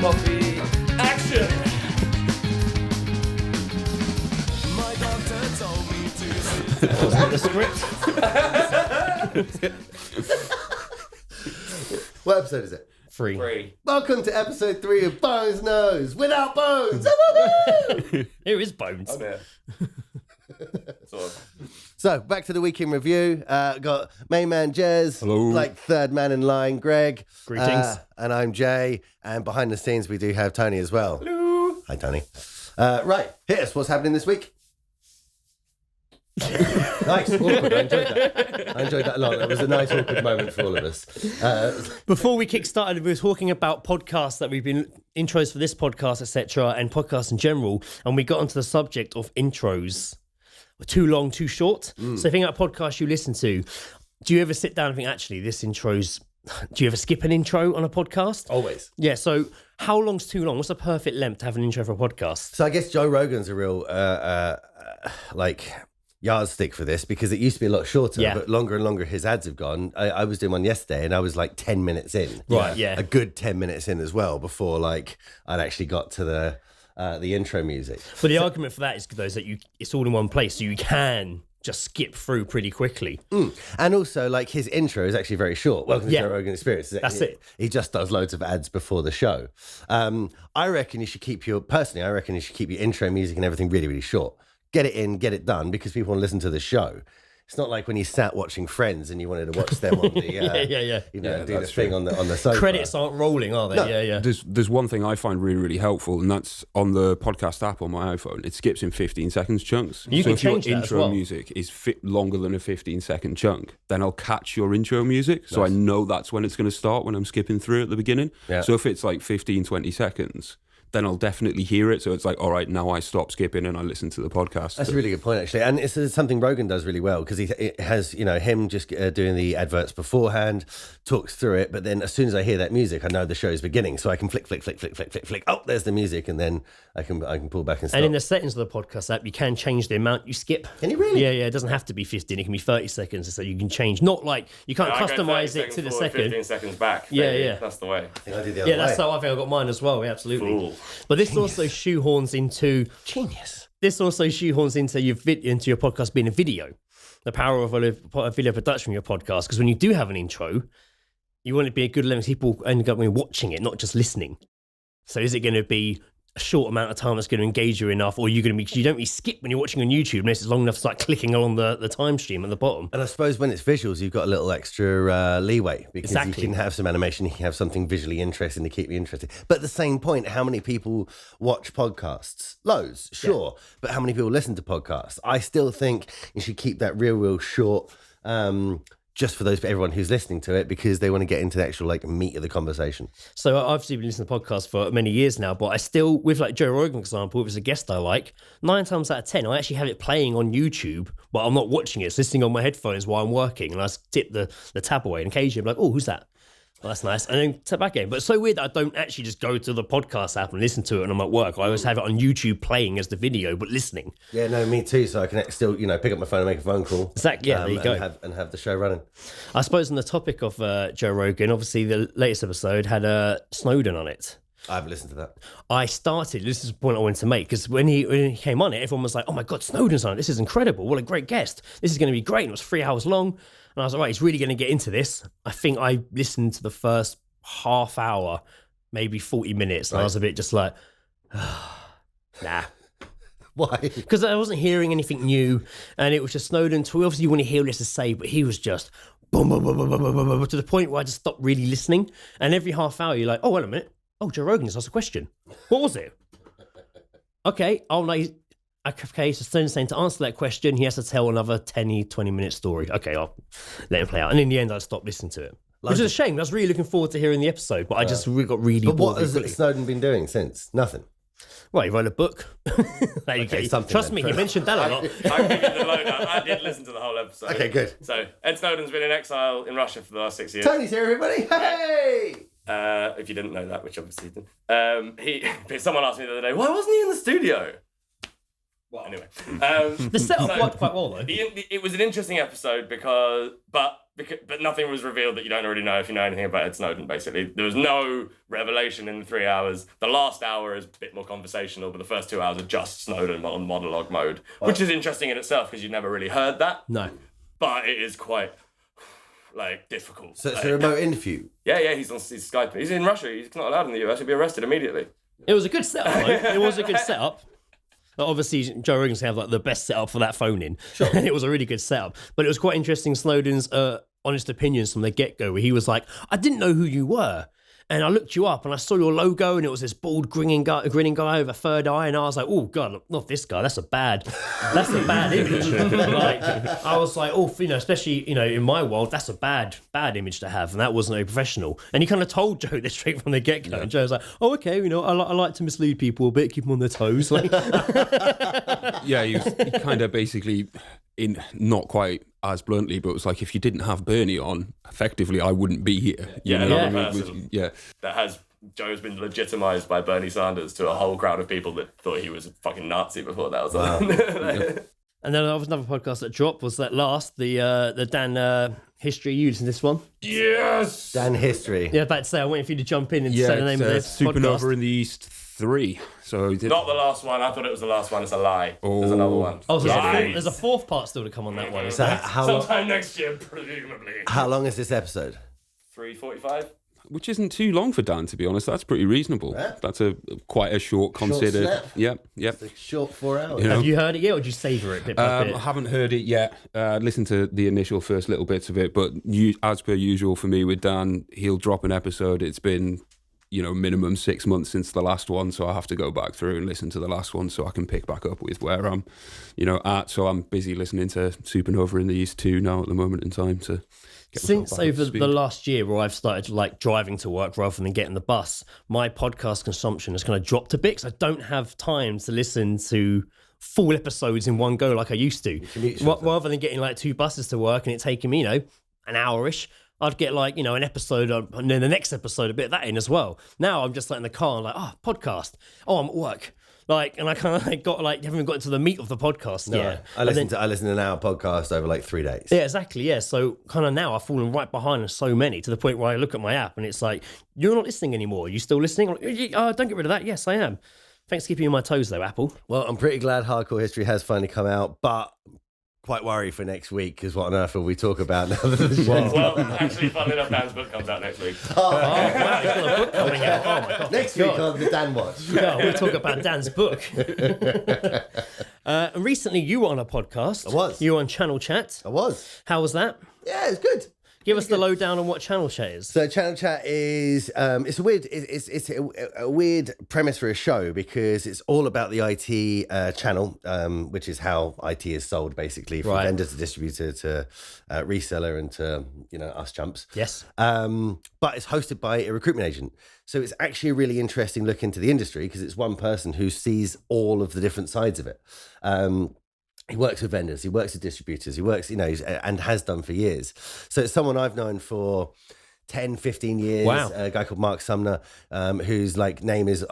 coffee, action! My doctor told me to. Was that the script? What episode is it? 3. Welcome to episode 3 of Bones Knows Without Bones. Here is Bones. I'm here. Sort of. So, back to the week in review. Got main man Jez. Hello. Like third man in line, Greg. Greetings. And I'm Jay. And behind the scenes, we do have Tony as well. Hello. Hi, Tony. Right, hit us. What's happening this week? Nice. Awkward. I enjoyed that a lot. That was a nice awkward moment for all of us. Before we kick-started, we were talking about podcasts that we've been intros for this podcast, etc., and podcasts in general, and we got onto the subject of intros. Too long, too short. So think about podcasts you listen to. Do you ever sit down and think, actually, this intro's... Do you ever skip an intro on a podcast? Always. Yeah, so how long's too long? What's the perfect length to have an intro for a podcast? So I guess Joe Rogan's a real, yardstick for this because it used to be a lot shorter, Yeah. but longer and longer his ads have gone. I was doing one yesterday and I was like 10 minutes in. Right, yeah. A good 10 minutes in as well before like I'd actually got to the intro music. But the argument for that is though, is that it's all in one place, so you can just skip through pretty quickly. And also like his intro is actually very short. Welcome to Yeah. Joe Rogan Experience. That's it. He just does loads of ads before the show. I reckon you should keep your intro music and everything really, really short. Get it in, get it done, because people want to listen to the show. It's not like when you sat watching Friends and you wanted to watch them on the Yeah. you know, Yeah, do the that's thing true. on the sofa. Credits aren't rolling, are they? No. Yeah. There's one thing I find really, really helpful, and that's on the podcast app on my iPhone. It skips in 15 seconds chunks. You can if your change that as intro well. music is longer than a 15-second chunk, then I'll catch your intro music. So I know that's when it's going to start when I'm skipping through at the beginning. Yeah. So if it's like 15, 20 seconds, then I'll definitely hear it. So it's like, all right, now I stop skipping and I listen to the podcast. That's a really good point, actually. And it's something Rogan does really well because it has, him just doing the adverts beforehand, talks through it. But then as soon as I hear that music, I know the show's beginning. So I can flick. Oh, there's the music. And then I can pull back and stop. And in the settings of the podcast app, you can change the amount you skip. Can you really? Yeah. It doesn't have to be 15. It can be 30 seconds. So you can change. Not like you can't I go 30 customize it seconds to the forward, second. 15 seconds back. Yeah, Maybe. yeah. That's the way. I think I did the other Yeah, way. that's how I think I got mine as well. Yeah, absolutely. Cool. But this also shoehorns into Genius. into your podcast being a video. The power of a video production of your podcast. Because when you do have an intro, you want it to be a good length. People end up watching it, not just listening. So is it going to be a short amount of time that's going to engage you enough, or are you going to be? You don't really skip when you're watching on YouTube unless it's long enough to start clicking along the time stream at the bottom. And I suppose when it's visuals, you've got a little extra leeway because Exactly. you can have some animation, you can have something visually interesting to keep you interested. But at the same point, how many people watch podcasts? Loads, sure. But how many people listen to podcasts? I still think you should keep that real short, just for everyone who's listening to it because they want to get into the actual meat of the conversation. So I've obviously been listening to podcasts for many years now, but I still, with like Joe Rogan, for example, if it's a guest I like, 9 times out of 10, I actually have it playing on YouTube, but I'm not watching it. It's listening on my headphones while I'm working, and I tip the tab away, and occasionally I'm like, oh, who's that? Well, that's nice. And then tap back in. But it's so weird that I don't actually just go to the podcast app and listen to it when I'm at work. I always have it on YouTube playing as the video, but listening. Yeah, no, me too. So I can still, pick up my phone and make a phone call. Exactly, yeah, there you go. And have the show running. I suppose on the topic of Joe Rogan, obviously the latest episode had Snowden on it. I haven't listened to that. This is the point I wanted to make, because when he came on it, everyone was like, oh my God, Snowden's on it. This is incredible. What a great guest. This is going to be great. And it was 3 hours long. And I was like, right, he's really going to get into this. I think I listened to the first half hour, maybe 40 minutes. And I was a bit just like, nah. Why? Because I wasn't hearing anything new. And it was just Snowden. Obviously, you want to hear what he has to say, but he was just boom, boom, boom, boom, boom, boom, boom, to the point where I just stopped really listening. And every half hour, you're like, oh, wait a minute. Oh, Joe Rogan just asked a question. What was it? Okay. Oh, no. Okay, so Stone's saying to answer that question, he has to tell another 20-minute story. Okay, I'll let him play out. And in the end, I stopped listening to it. Which is a shame. I was really looking forward to hearing the episode, but I just got really But bored. what has Snowden been doing since? Nothing. Well, he wrote a book. something Trust then. me, he mentioned that a lot. I'm giving the lowdown. I did listen to the whole episode. Okay, good. So Ed Snowden's been in exile in Russia for the last 6 years. Tony's here, everybody. Hey! If you didn't know that, which obviously you didn't. Someone asked me the other day, why wasn't he in the studio? Anyway, The setup worked quite well though. it was an interesting episode but nothing was revealed that you don't already know if you know anything about Ed Snowden. Basically, there was no revelation in the 3 hours. The last hour is a bit more conversational, but the first 2 hours are just Snowden on monologue mode, which is interesting in itself because you've never really heard that. No. But it is quite difficult. So it's a remote interview. Yeah, he's Skyping. He's in Russia. He's not allowed in the US. He'll be arrested immediately. It was a good setup though. It was a good setup. Obviously, Joe Rogan's have like the best setup for that phone in. Sure. And it was a really good setup. But it was quite interesting, Snowden's honest opinions from the get-go, where he was like, I didn't know who you were. And I looked you up and I saw your logo and it was this bald grinning guy with a third eye. And I was like, oh God, not this guy. That's a bad image. Like, I was like, especially, in my world, that's a bad image to have. And that wasn't very professional. And he kind of told Joe this straight from the get-go. Yeah. And Joe was like, oh, okay, I like to mislead people a bit, keep them on their toes. Like, yeah, he kind of basically, in not quite as bluntly, but it was like, if you didn't have Bernie on, effectively, I wouldn't be here. Joe's been legitimised by Bernie Sanders to a whole crowd of people that thought he was a fucking Nazi before that was on. And then there was another podcast that dropped, was that last, the Dan History. You listen to this one? Yes! Dan History. Yeah, about to say, I waiting for you to jump in and say the name of this Supernova podcast. in the East 3. So not the last one. I thought it was the last one. It's a lie. There's another one. Oh, so there's a fourth part still to come on that one. So sometime next year, presumably. How long is this episode? 3:45. Which isn't too long for Dan, to be honest. That's pretty reasonable. Yeah. That's quite a short considered. Snap. Yep. It's a short 4 hours. Have you heard it yet, or did you savour it bit by bit? I haven't heard it yet. Listened to the initial first little bits of it, but as per usual for me with Dan, he'll drop an episode. It's been, minimum 6 months since the last one, so I have to go back through and listen to the last one so I can pick back up with where I'm, at. So I'm busy listening to Supernova in the East 2 now at the moment in time to. Since over the last year where I've started driving to work rather than getting the bus, my podcast consumption has kind of dropped a bit because I don't have time to listen to full episodes in one go like I used to. Rather than getting 2 buses to work and it taking me, an hour-ish, I'd get an episode and then the next episode, a bit of that in as well. Now I'm just in the car and podcast. Oh, I'm at work. And I kind of haven't even got into the meat of the podcast yet. I listened to an hour podcast over 3 days. Yeah, exactly. Yeah. So kind of now I've fallen right behind so many to the point where I look at my app and it's like, you're not listening anymore. Are you still listening? Don't get rid of that. Yes, I am. Thanks for keeping me on my toes though, Apple. Well, I'm pretty glad Hardcore History has finally come out, but quite worried for next week because what on earth will we talk about now that the show's Well, actually, funnily enough, Dan's book comes out next week. Oh, wow, he's got a book coming out. Oh, my God. Next week on the Dan Watch. Yeah, we'll talk about Dan's book. And recently you were on a podcast. I was. You were on Channel Chat. I was. How was that? Yeah, it's good. Give us the lowdown on what Channel Chat is. So Channel Chat is it's a weird premise for a show because it's all about the IT channel, which is how IT is sold basically from vendor to distributor to reseller and to us chumps. Yes. But it's hosted by a recruitment agent, so it's actually a really interesting look into the industry because it's one person who sees all of the different sides of it. He works with vendors, he works with distributors, he works, and has done for years. So it's someone I've known for 10, 15 years. Wow. A guy called Mark Sumner, whose name is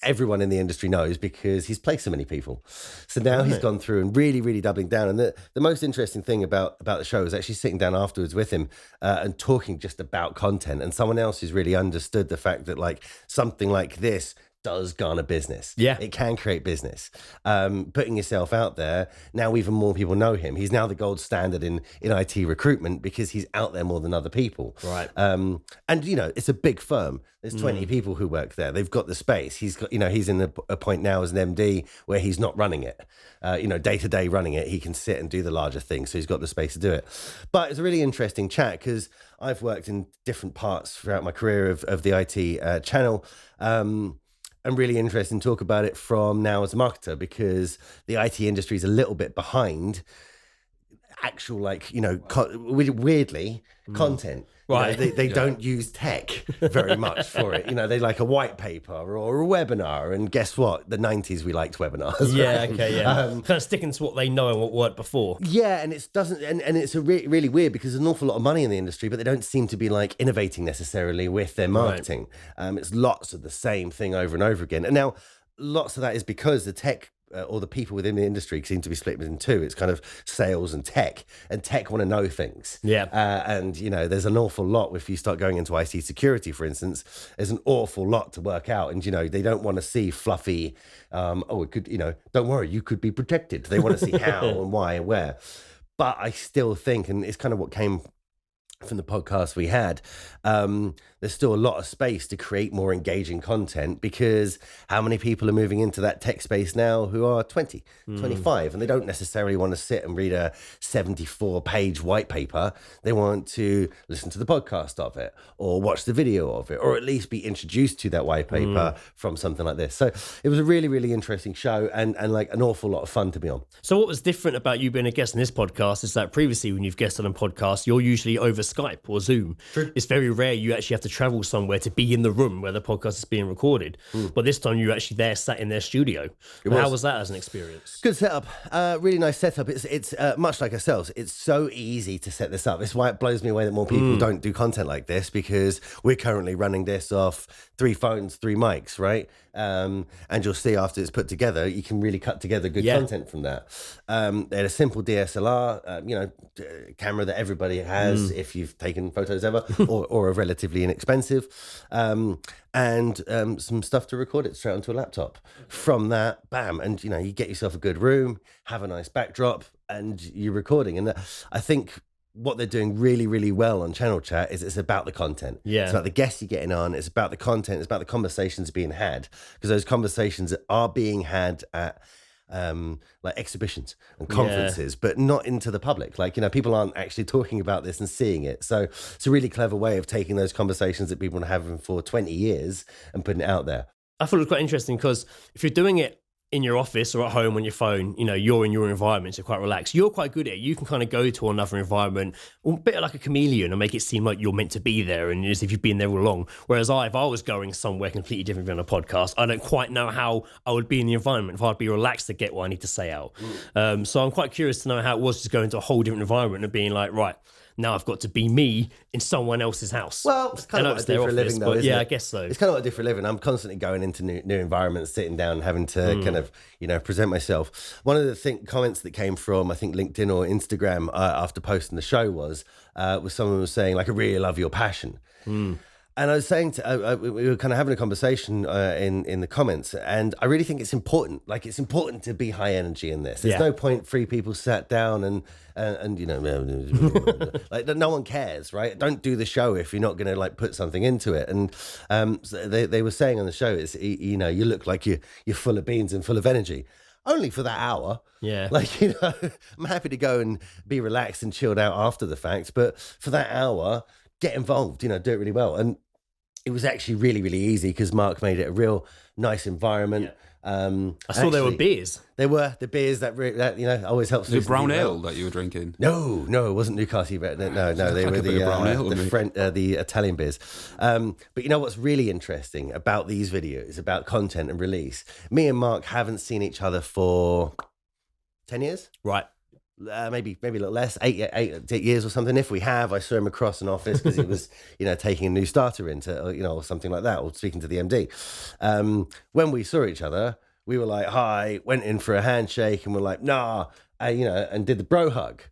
everyone in the industry knows because he's placed so many people. So now he's gone through and really, really doubling down. And the most interesting thing about the show is actually sitting down afterwards with him and talking just about content. And someone else who's really understood the fact that something like this does garner business. Yeah. It can create business. Putting yourself out there, now even more people know him. He's now the gold standard in IT recruitment because he's out there more than other people. Right. And, it's a big firm. There's 20 people who work there. They've got the space. He's got, he's in a point now as an MD where he's not running it, day to day running it. He can sit and do the larger things. So he's got the space to do it. But it's a really interesting chat because I've worked in different parts throughout my career of the IT channel. I'm really interested in talk about it from now as a marketer because the IT industry is a little bit behind actual weirdly content. Right. They don't use tech very much for it. They like a white paper or a webinar. And guess what? The 90s we liked webinars. Yeah, okay, yeah. Kind of sticking to what they know and what worked before. Yeah, and it doesn't, and it's really weird because there's an awful lot of money in the industry, but they don't seem to be innovating necessarily with their marketing. Right. It's lots of the same thing over and over again. And now lots of that is because the tech or the people within the industry seem to be split in two. It's kind of sales and tech want to know things. Yeah. And, you know, there's an awful lot, if you start going into IT security, for instance, there's an awful lot to work out. And, you know, they don't want to see fluffy, it could, you know, don't worry, you could be protected. They want to see how and why and where. But I still think, and it's kind of what came from the podcast we had, there's still a lot of space to create more engaging content, because how many people are moving into that tech space now who are 20, 25, and they don't necessarily want to sit and read a 74-page white paper. They want to listen to the podcast of it, or watch the video of it, or at least be introduced to that white paper from something like this. So it was a really, really interesting show, and like an awful lot of fun to be on. So what was different about you being a guest on this podcast is that previously when you've guested on a podcast, you're usually over Skype or Zoom. True. It's very rare you actually have to travel somewhere to be in the room where the podcast is being recorded. But this time you're actually there, sat in their studio. How was that as an experience? Good setup. Really nice setup. It's much like ourselves. It's so easy to set this up. It's why it blows me away that more people don't do content like this, because we're currently running this off 3 phones, 3 mics, right? And you'll see after it's put together, you can really cut together good content from that. They had a simple DSLR, camera that everybody has if you've taken photos ever, or a relatively inexpensive, and some stuff to record it straight onto a laptop. From that, bam, and you get yourself a good room, have a nice backdrop, and you're recording. And I think what they're doing really, really well on Channel Chat is it's about the content. Yeah. It's about the guests you're getting on. It's about the content. It's about the conversations being had, because those conversations are being had at like exhibitions and conferences, but not into the public. Like, people aren't actually talking about this and seeing it. So it's a really clever way of taking those conversations that people have been having for 20 years and putting it out there. I thought it was quite interesting because if you're doing it in your office or at home on your phone, you're in your environment, so you're quite relaxed. You're quite good at it. You can kind of go to another environment, a bit like a chameleon, and make it seem like you're meant to be there, and as if you've been there all along. Whereas if I was going somewhere completely different than a podcast, I don't quite know how I would be in the environment, if I'd be relaxed to get what I need to say out. So I'm quite curious to know how it was to go into a whole different environment and being like, right, now I've got to be me in someone else's house. Well, it's kind of what I do for a living, though, isn't it? I guess so. It's kind of what I do for a living. I'm constantly going into new environments, sitting down, having to kind of, present myself. One of the comments that came from, I think, LinkedIn or Instagram after posting the show was someone was saying, like, I really love your passion. And I was saying we were kind of having a conversation in the comments, and I really think it's important. Like, it's important to be high energy in this. There's no point 3 people sat down and like, no one cares, right? Don't do the show if you're not going to like put something into it. And so they were saying on the show, it's you look like you're full of beans and full of energy. Only for that hour. Yeah. Like, I'm happy to go and be relaxed and chilled out after the fact, but for that hour, get involved, do it really well. And it was actually really, really easy because Mark made it a real nice environment. I saw there were beers. There were the beers that always helps. Was it brown ale that you were drinking? No, it wasn't Newcastle. No, they were the Italian beers. But what's really interesting about these videos, about content and release, me and Mark haven't seen each other for 10 years. Right. Maybe a little less, 8 years or something. If we have, I saw him across an office because he was, taking a new starter into, or something like that, or speaking to the MD. When we saw each other, we were like, hi, went in for a handshake, and we're like, nah, and did the bro hug.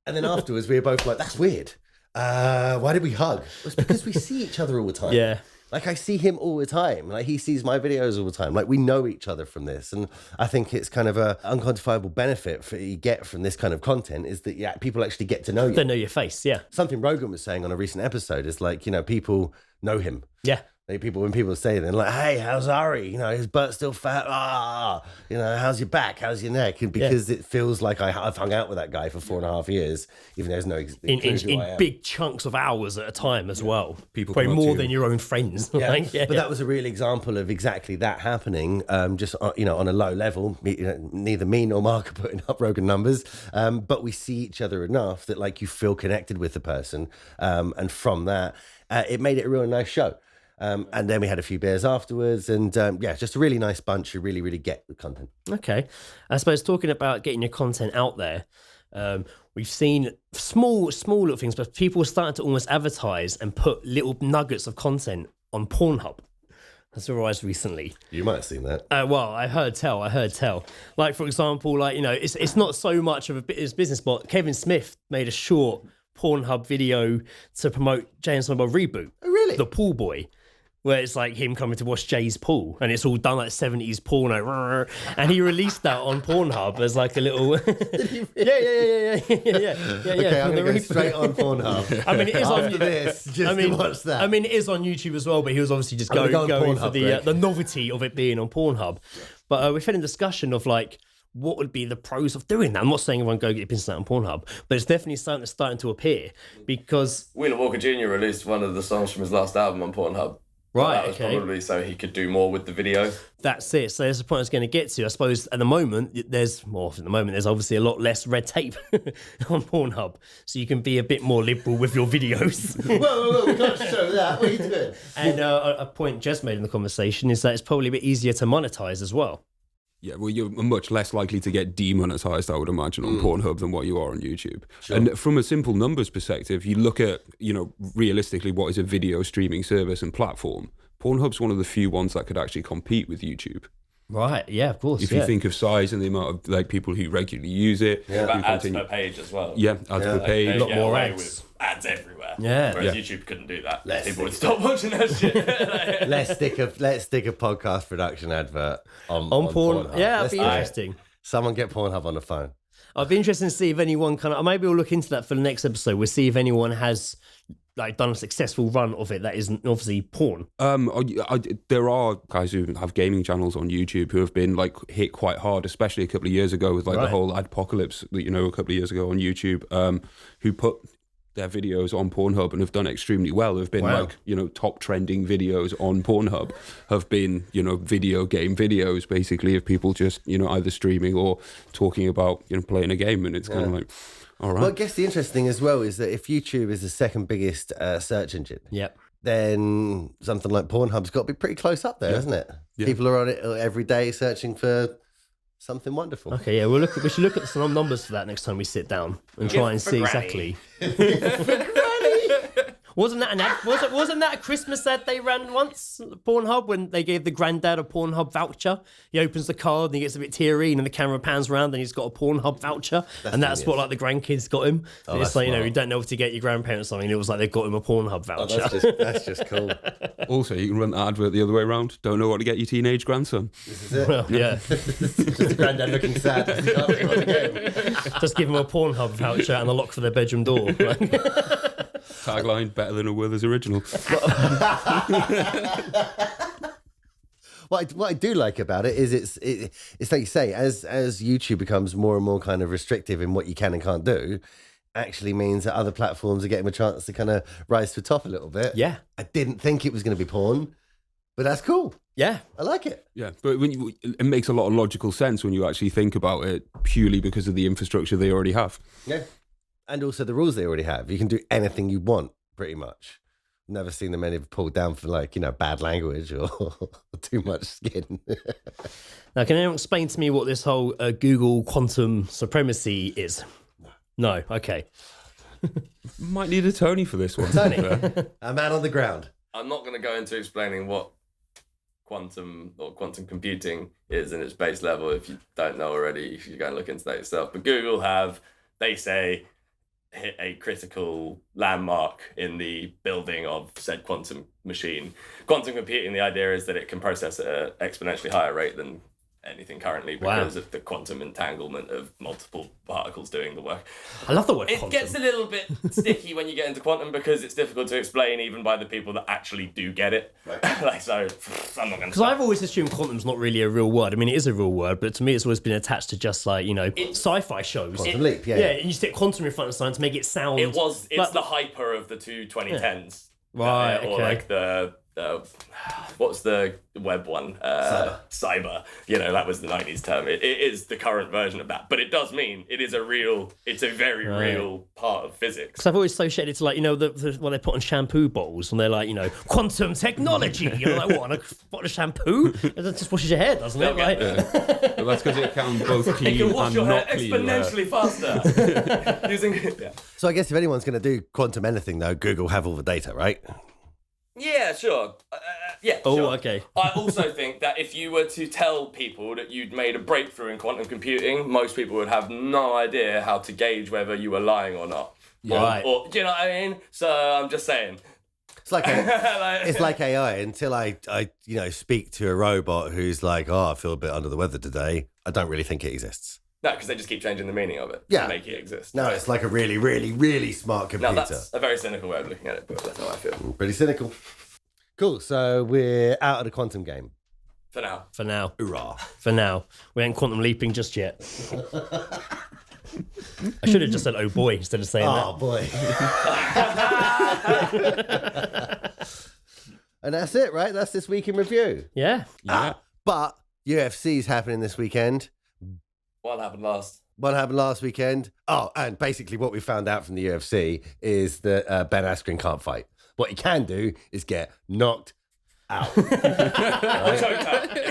And then afterwards, we were both like, that's weird. Why did we hug? It's because we see each other all the time. Yeah. Like, I see him all the time. Like, he sees my videos all the time. Like, we know each other from this. And I think it's kind of a unquantifiable benefit you get from this kind of content is that people actually get to know you. They know your face, yeah. Something Rogan was saying on a recent episode is like, people know him. Yeah. Like, when people say it, they're like, hey, how's Ari? His butt's still fat. How's your back? How's your neck? And because it feels like I've hung out with that guy for 4.5 years, even though there's no in big chunks of hours at a time as well. People probably more than your own friends. Yeah. But that was a real example of exactly that happening. Just on a low level. Neither me nor Mark are putting up Rogan numbers, but we see each other enough that like you feel connected with the person, and from that, it made it a real nice show. And then we had a few beers afterwards, and just a really nice bunch who really, really get the content. Okay. I suppose talking about getting your content out there, we've seen small little things, but people are starting to almost advertise and put little nuggets of content on Pornhub. has arisen recently. You might have seen that. Well, I heard tell. Like, for example, like, you know, it's not so much of a business, but Kevin Smith made a short Pornhub video to promote Jay and Silent Bob Reboot. Oh, really? The Pool Boy. Where it's like him coming to watch Jay's pool, and it's all done like 70s porno, and he released that on Pornhub as like a little. yeah. Okay, I'm going to go straight on Pornhub. I mean, it is on After this, just to watch that. I mean, it is on YouTube as well, but he was obviously just I'm going gonna go on for Pornhub, the novelty of it being on Pornhub. But we've had a discussion of like, what would be the pros of doing that? I'm not saying everyone go get your business out on Pornhub, but it's definitely something that's starting to appear because Wheeler Walker Jr. released one of the songs from his last album on Pornhub. Right, That was okay. probably so he could do more with the video. that's it. So there's a point I was going to get to. I suppose at the moment, there's obviously a lot less red tape on Pornhub. So you can be a bit more liberal with your videos. Whoa, we can't show that. What are you doing? And a point Jess made in the conversation is that it's probably a bit easier to monetize as well. Yeah, well, you're much less likely to get demonetized, I would imagine, on Pornhub than what you are on YouTube. Sure. And from a simple numbers perspective, you look at, realistically, what is a video streaming service and platform. Pornhub's one of the few ones that could actually compete with YouTube. Right, yeah, of course. If you think of size and the amount of people who regularly use it. Yeah. About ads per page as well. Yeah, ads per page. A lot more ads. Ads everywhere. Yeah. Whereas YouTube couldn't do that. People would stop watching that shit. Let's stick a podcast production advert on Pornhub. Yeah, that'd be interesting. Someone get Pornhub on the phone. I'd be interested to see if anyone maybe we'll look into that for the next episode. We'll see if anyone has like done a successful run of it that isn't obviously porn. There are guys who have gaming channels on YouTube who have been like hit quite hard, especially a couple of years ago with like the whole adpocalypse, a couple of years ago on YouTube, who put their videos on Pornhub and have done extremely well. Have been top trending videos on Pornhub have been, video game videos basically of people just, either streaming or talking about, playing a game. And it's kind of like, all right. Well, I guess the interesting thing as well is that if YouTube is the second biggest search engine, then something like Pornhub's got to be pretty close up there, hasn't it? Yeah. People are on it every day searching for something wonderful. Okay, yeah, we should look at some numbers for that next time we sit down and try and see exactly. Wasn't that an ad? Wasn't that a Christmas ad they ran once? Pornhub, when they gave the granddad a Pornhub voucher. He opens the card and he gets a bit teary, and then the camera pans around and he's got a Pornhub voucher, that's what like the grandkids got him. And it's like you don't know what to get your grandparents something. It was like they got him a Pornhub voucher. That's just cool. Also, you can run the advert the other way around. Don't know what to get your teenage grandson. This is it. Well, yeah. Just a granddad looking sad. Just give him a Pornhub voucher and a lock for their bedroom door. Tagline, better than a Withers original. What I do like about it is it's like you say, as YouTube becomes more and more kind of restrictive in what you can and can't do, actually means that other platforms are getting a chance to kind of rise to the top a little bit. Yeah. I didn't think it was going to be porn, but that's cool. Yeah. I like it. Yeah, but it makes a lot of logical sense when you actually think about it, purely because of the infrastructure they already have. Yeah. And also the rules they already have. You can do anything you want, pretty much. Never seen them ever pulled down for bad language or too much skin. Now, can anyone explain to me what this whole Google quantum supremacy is? No. Okay. Might need a Tony for this one. Tony, a man on the ground. I'm not going to go into explaining what quantum computing is in its base level if you don't know already, if you go and look into that yourself. But Google they say, hit a critical landmark in the building of said quantum machine. Quantum computing, the idea is that it can process at an exponentially higher rate than anything currently because of the quantum entanglement of multiple particles doing the work. I love the word It quantum. gets a little bit sticky when you get into quantum because it's difficult to explain even by the people that actually do get it. Right. So I'm not going to. Because I've always assumed quantum's not really a real word. I mean, it is a real word, but to me, it's always been attached to just sci-fi shows. Quantum leap, yeah. Yeah, and you stick quantum in front of something to make it sound. It's the hyper of the two 2010s. Right. Or like the. What's the web one? Cyber. That was the 90s term. It is the current version of that. But it does mean it's a very real part of physics. Because I've always associated it to what they put on shampoo bottles and they're like, quantum technology. You're like, what, on a bottle of shampoo? It just washes your hair, doesn't it? But that's because it can both It clean can wash and your hair not clean. exponentially faster. So I guess if anyone's going to do quantum anything, though, Google have all the data, right? Yeah, sure. Yeah. Oh, sure. okay. I also think that if you were to tell people that you'd made a breakthrough in quantum computing, most people would have no idea how to gauge whether you were lying or not. Right. Or do you know what I mean? So I'm just saying. It's like it's like AI. Until I speak to a robot who's like, oh, I feel a bit under the weather today. I don't really think it exists. No, because they just keep changing the meaning of it Yeah. to make it exist. No, it's like a really, really, really smart Now computer. that's a very cynical way of looking at it, but that's how I feel. Pretty cynical. Cool. So we're out of the quantum game. For now. For now. Hoorah. For now. We ain't quantum leaping just yet. I should have just said, oh boy, instead of saying Oh, boy. And that's it, right? That's this week in review. that. Yeah. Yeah. But UFC's happening this weekend. What happened last? What happened last weekend? Oh, and basically what we found out from the UFC is that Ben Askren can't fight. What he can do is get knocked out. In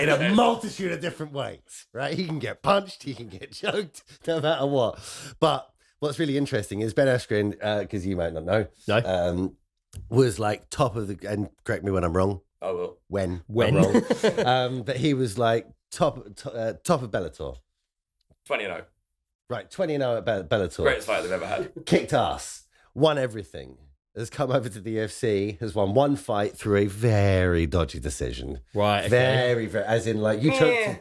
a multitude of different ways, right? He can get punched, he can get choked, no matter what. But what's really interesting is Ben Askren, because you might not know, No. was like top of the, and correct me when I'm wrong, I will. when When. I'm wrong, but he was like top of Bellator. 20-0. Right, 20-0 at Bellator. Greatest fight they've ever had. Kicked ass, won everything, has come over to the UFC, has won one fight through a very dodgy decision. Right. Okay. Very, very, as in like you choked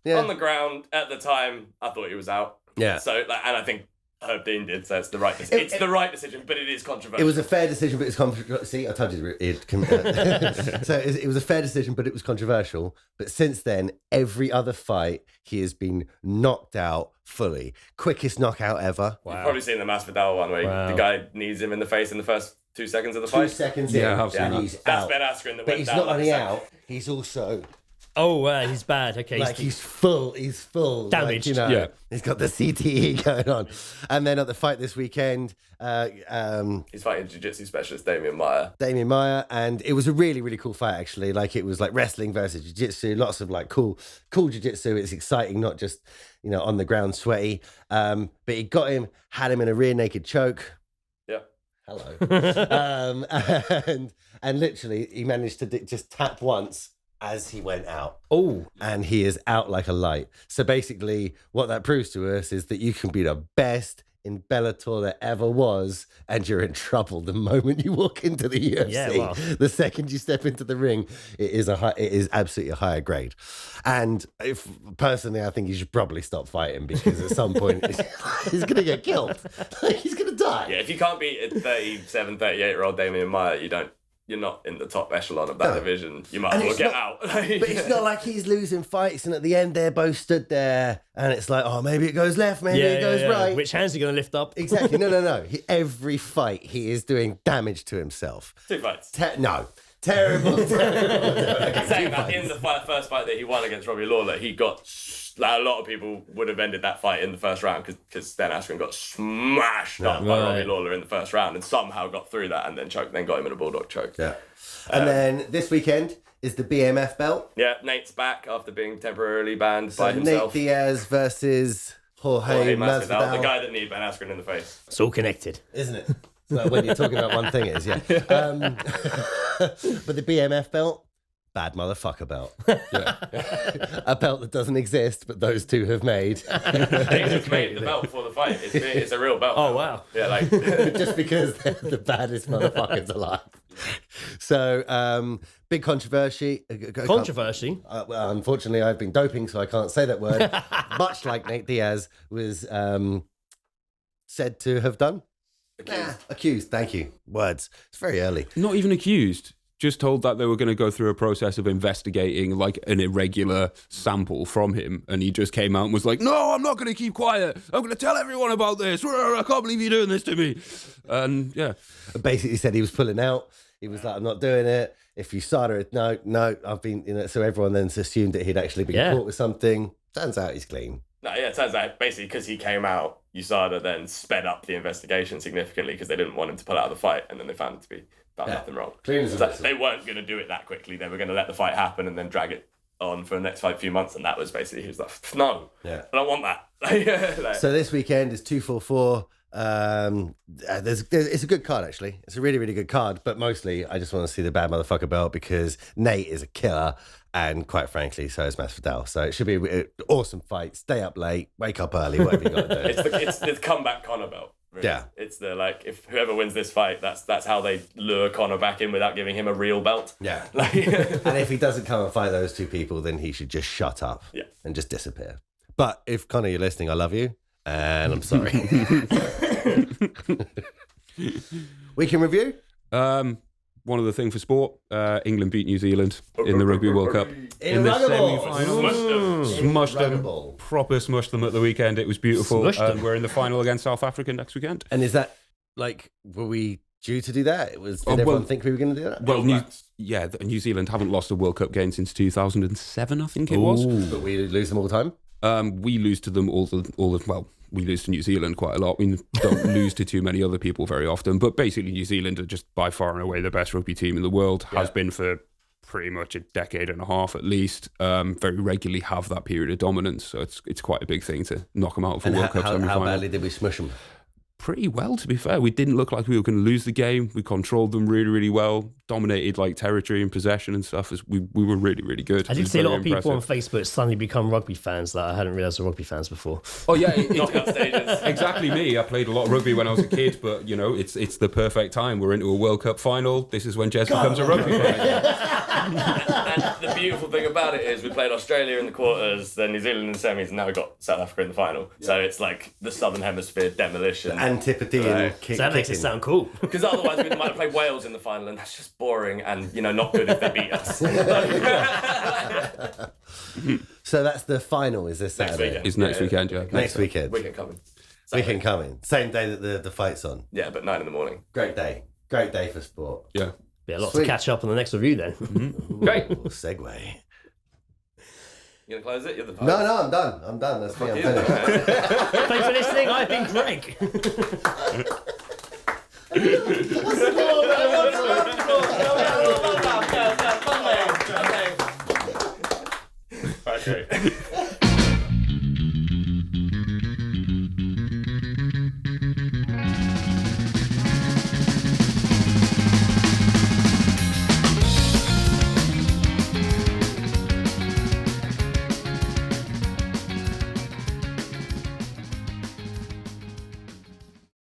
him. On the ground at the time, I thought he was out. Yeah. So, and I think Herb Dean did, so it's the right decision. It's the right decision, but it is controversial. It was a fair decision, but it's controversial. See, I told you so it was a fair decision, but it was controversial. But since then, every other fight, he has been knocked out fully. Quickest knockout ever. You've probably seen the Masvidal one where Wow. the guy knees him in the face in the first 2 seconds of the 2 fight. seconds Yeah, in, I've seen and that. he's That's out. Ben Askren that But went he's down. not like only a out, he's also Oh, he's bad. Okay. like he's full. He's full. Damaged. Like, you know, Yeah. he's got the CTE going on. And then at the fight this weekend, He's fighting jiu-jitsu specialist Damian Maia. Damien Maia, and it was a really, really cool fight actually. Like it was like wrestling versus jiu-jitsu, lots of like cool jiu-jitsu. It's exciting, not just, you know, on the ground sweaty. But he got him, had him in a rear naked choke. Yeah. Hello. And literally he managed to just tap once as he went out. Oh. And he is out like a light. So basically what that proves to us is that you can be the best in Bellator there ever was, and you're in trouble the moment you walk into the UFC. Yeah, well. The second you step into the ring, it is absolutely a higher grade. And personally, I think you should probably stop fighting, because at some point he's going to get killed. Like, he's going to die. Yeah, if you can't beat a 37, 38-year-old Damian Maia, you're not in the top echelon of that division. You might as And well it's get not- out. But it's not like he's losing fights, and at the end they're both stood there, and it's like, oh, maybe it goes left, maybe it goes right. Which hands are you going to lift up? Exactly. No. Every fight, he is doing damage to himself. 2 fights. No. Terrible. Saying that in the first fight that he won against Robbie Lawler, he got, like, a lot of people would have ended that fight in the first round because Ben Askren got smashed up by Robbie Lawler in the first round and somehow got through that and then choked, then got him in a bulldog choke. Yeah. And then this weekend is the BMF belt. Yeah, Nate's back after being temporarily banned by So himself. Nate Diaz versus Jorge Masvidal, the Masvidal. guy that kneed Ben Askren in the face. It's all connected. Isn't it? So when you're talking about one thing, it is, yeah. But the BMF belt, bad motherfucker belt. A belt that doesn't exist, but those two have made. They just made the belt before the fight. It's a real belt. Oh, wow. Yeah, like Just because they're the baddest motherfuckers alive. So, big controversy. Controversy. Well, unfortunately, I've been doping, so I can't say that word. Much like Nate Diaz was said to have done. Accused. Thank you. Words. It's very early. Not even accused. Just told that they were going to go through a process of investigating like an irregular sample from him, and he just came out and was like, "No, I'm not going to keep quiet. I'm going to tell everyone about this. I can't believe you're doing this to me." And yeah, Basically said he was pulling out. He was like, I'm not doing it. If you started it, no, I've been, you know, so everyone then assumed that he'd actually been caught with something. Turns out he's clean. no, yeah, it turns out basically because he came out, USADA then sped up the investigation significantly because they didn't want him to pull out of the fight, and then they found nothing wrong. Clean as a So whistle. they weren't going to do it that quickly. They were going to let the fight happen and then drag it on for the next few months, and that was basically, he was like, no, Yeah. I don't want that. Like, So this weekend is 244 It's a good card, actually. It's a really, really good card. But mostly, I just want to see the bad motherfucker belt because Nate is a killer. And quite frankly, so is Masvidal. So it should be an awesome fight. Stay up late, wake up early, whatever you got to do. It's the comeback Conor belt. Really. Yeah. It's the, like, if whoever wins this fight, that's how they lure Conor back in without giving him a real belt. Yeah. Like, And if he doesn't come and fight those two people, then he should just shut up and just disappear. But if Conor, you're listening, I love you. And I'm sorry. We can review? One other thing for sport, England beat New Zealand in the Rugby World Cup. In the Rugby. semi-finals. Smushed them. Rugby. Proper smushed them at the weekend. It was beautiful. Smushed them. And we're in the final against South Africa next weekend. And is that, like, were we due to do that? Did everyone think we were going to do that? Well, New Zealand haven't lost a World Cup game since 2007, I think it was. But we lose them all the time? We lose to them we lose to New Zealand quite a lot. We don't lose to too many other people very often. But basically, New Zealand are just by far and away the best rugby team in the world. Has been for pretty much a decade and a half at least. Very regularly have that period of dominance. So it's quite a big thing to knock them out of a World Cup semi-final. How badly did we smush them? Pretty well, to be fair. We didn't look like we were going to lose the game. We controlled them really, really well. Dominated like territory and possession and stuff. We were really, really good. I did see a lot of people on Facebook suddenly become rugby fans that I hadn't realised were rugby fans before. Oh yeah, knockout stages. Exactly me. I played a lot of rugby when I was a kid, but you know, it's the perfect time. We're into a World Cup final. This is when Jez becomes a rugby fan. And the beautiful thing about it is we played Australia in the quarters, then New Zealand in the semis, and now we got South Africa in the final. So it's like the Southern Hemisphere demolition. Antipodean So that makes it sound cool. Because otherwise we might have played Wales in the final, and that's just boring and, you know, not good if they beat us. So that's the final, is this Next Saturday? weekend. It's next weekend, yeah. Next weekend. Weekend coming. Weekend coming. Same day that the fight's on. Yeah, but 9 a.m. Great day. Great day for sport. Yeah. Be a lot Sweet. to catch up on the next review then. Great. Ooh, segue. You gonna close it? You're the No, I'm done. That's me. I'm you. finished. Thanks for listening. I've been Greg.